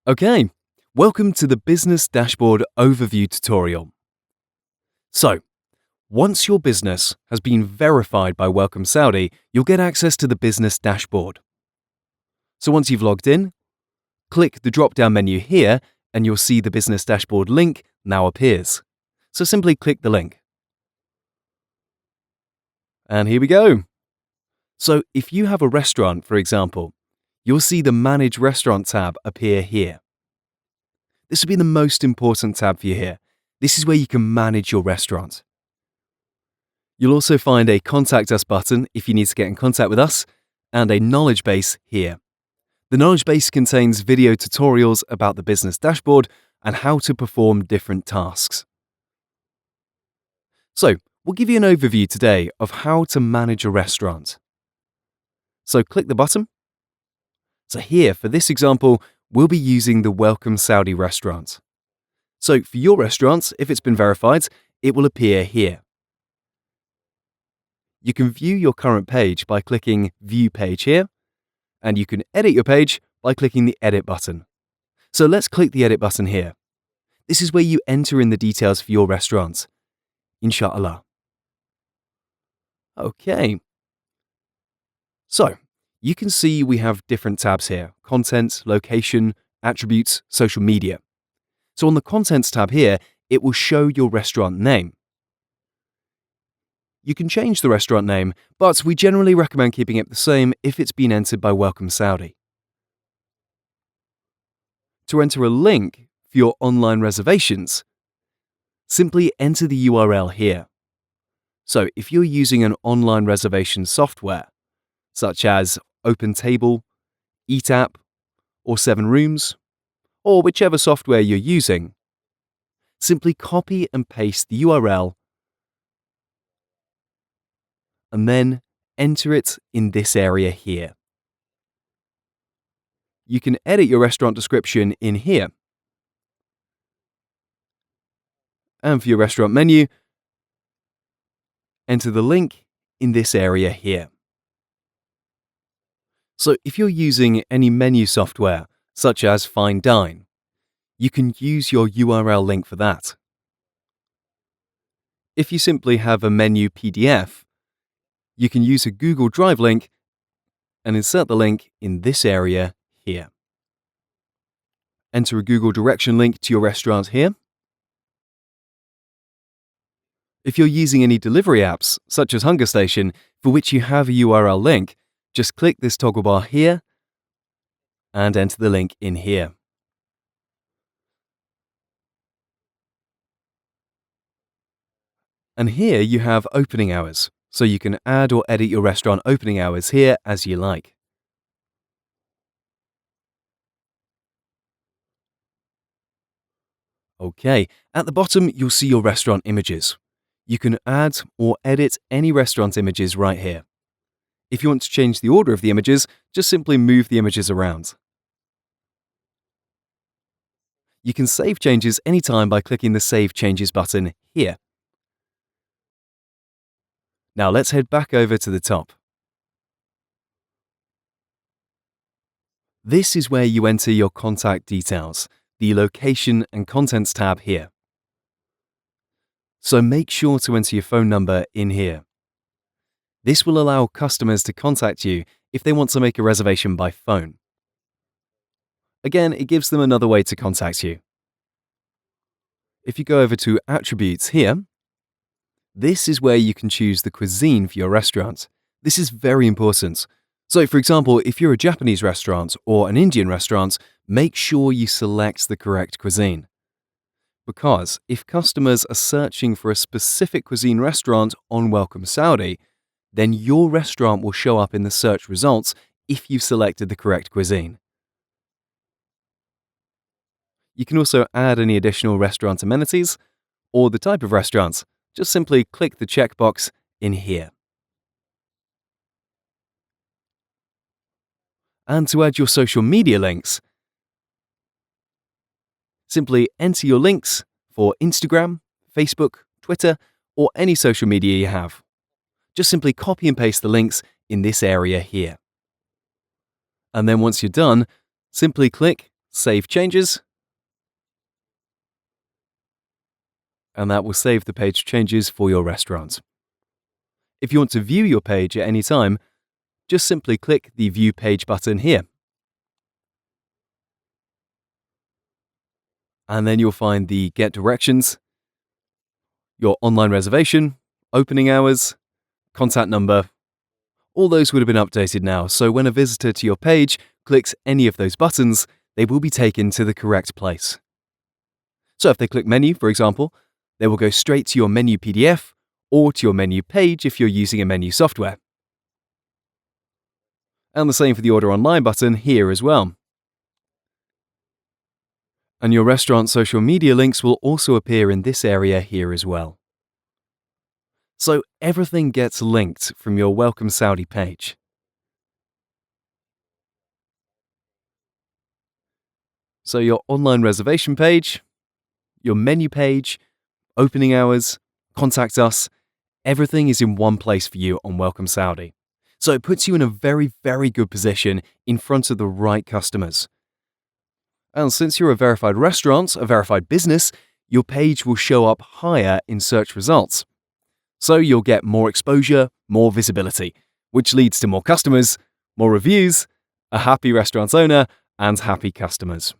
Okay, welcome to the Business Dashboard Overview tutorial. So, once your business has been verified by Welcome Saudi, you'll get access to the Business Dashboard. So once you've logged in, click the drop-down menu here and you'll see the Business Dashboard link now appears. So simply click the link. And here we go. So if you have a restaurant, for example, you'll see the Manage Restaurant tab appear here. This will be the most important tab for you here. This is where you can manage your restaurant. You'll also find a Contact Us button if you need to get in contact with us, and a Knowledge Base here. The Knowledge Base contains video tutorials about the Business Dashboard and how to perform different tasks. So, we'll give you an overview today of how to manage a restaurant. So click the button. So here, for this example, we'll be using the Welcome Saudi restaurant. So for your restaurant, if it's been verified, it will appear here. You can view your current page by clicking View Page here, and you can edit your page by clicking the Edit button. So let's click the Edit button here. This is where you enter in the details for your restaurant. Inshallah. Okay. So, you can see we have different tabs here: Content, Location, Attributes, Social Media. So on the Contents tab here, it will show your restaurant name. You can change the restaurant name, but we generally recommend keeping it the same if it's been entered by Welcome Saudi. To enter a link for your online reservations, simply enter the URL here. So if you're using an online reservation software, such as OpenTable, EatApp, or 7Rooms, or whichever software you're using, simply copy and paste the URL and then enter it in this area here. You can edit your restaurant description in here. And for your restaurant menu, enter the link in this area here. So if you're using any menu software, such as Fine Dine, you can use your URL link for that. If you simply have a menu PDF, you can use a Google Drive link and insert the link in this area here. Enter a Google direction link to your restaurant here. If you're using any delivery apps, such as HungerStation, for which you have a URL link, just click this toggle bar here and enter the link in here. And here you have opening hours, so you can add or edit your restaurant opening hours here as you like. Okay, at the bottom you'll see your restaurant images. You can add or edit any restaurant images right here. If you want to change the order of the images, just simply move the images around. You can save changes anytime by clicking the Save Changes button here. Now let's head back over to the top. This is where you enter your contact details, the Location and Contents tab here. So make sure to enter your phone number in here. This will allow customers to contact you if they want to make a reservation by phone. Again, it gives them another way to contact you. If you go over to Attributes here, this is where you can choose the cuisine for your restaurant. This is very important. So for example, if you're a Japanese restaurant or an Indian restaurant, make sure you select the correct cuisine. Because if customers are searching for a specific cuisine restaurant on Welcome Saudi, then your restaurant will show up in the search results if you've selected the correct cuisine. You can also add any additional restaurant amenities or the type of restaurant. Just simply click the checkbox in here. And to add your social media links, simply enter your links for Instagram, Facebook, Twitter, or any social media you have. Just simply copy and paste the links in this area here. And then once you're done, simply click Save changes, and that will save the page changes for your restaurant. If you want to view your page at any time, just simply click the View Page button here. And then you'll find the Get Directions, your online reservation, opening hours, contact number. All those would have been updated now, so when a visitor to your page clicks any of those buttons, they will be taken to the correct place. So if they click Menu, for example, they will go straight to your menu PDF or to your menu page if you're using a menu software. And the same for the Order Online button here as well. And your restaurant social media links will also appear in this area here as well. So everything gets linked from your Welcome Saudi page. So your online reservation page, your menu page, opening hours, contact us, everything is in one place for you on Welcome Saudi. So it puts you in a very, very good position in front of the right customers. And since you're a verified restaurant, a verified business, your page will show up higher in search results. So you'll get more exposure, more visibility, which leads to more customers, more reviews, a happy restaurant owner, and happy customers.